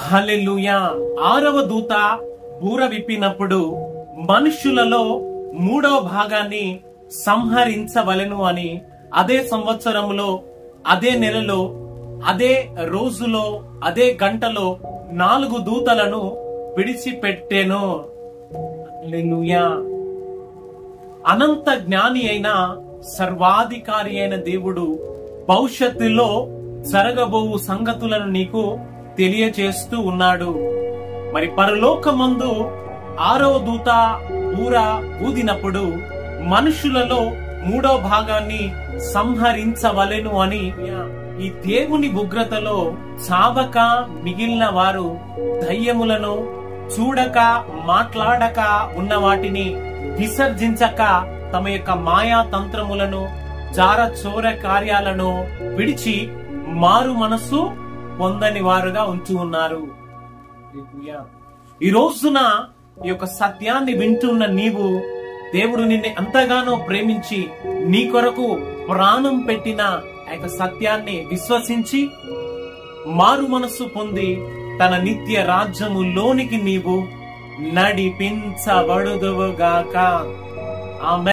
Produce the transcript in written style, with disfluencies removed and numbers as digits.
హల్లెలూయా. 6వ దూత బూర విప్పినప్పుడు మనుష్యులలో 3వ భాగాన్ని సంహరించవలెను అని అదే సంవత్సరములో, అదే నెలలో, అదే రోజులో, అదే గంటలో 4 దూతలను విడిచిపెట్టెను. హల్లెలూయా. అనంత జ్ఞాని అయిన సర్వాధికారి అయిన దేవుడు భవిష్యత్తులో జరగబోవు సంగతులను నీకు తెలియచేస్తూ ఉన్నాడు. మరి పరలోకమందు 6వ దూత బూర ఊదినప్పుడు మనుషులలో 3వ భాగాన్ని సంహరించవలెను అని ఈ దేవుని ఉగ్రతలో చావక మిగిలిన వారు దయ్యములను చూడక మాట్లాడక ఉన్న వాటిని విసర్జించక తమ యొక్క మాయా తంత్రములను జారచోర కార్యాలను విడిచి మారు మనస్సు పొందని వారుగా ఉంటూ ఉన్నారు. ఈ రోజున ఈ యొక్క సత్యాన్ని వింటున్న నీవు, దేవుడు నిన్ను ఎంతగానో ప్రేమించి నీ కొరకు ప్రాణం పెట్టిన ఆ యొక్క సత్యాన్ని విశ్వసించి మారు మనస్సు పొంది తన నిత్య రాజ్యములోనికి నీవు నడిపించబడుదువుగాక. ఆమేన్.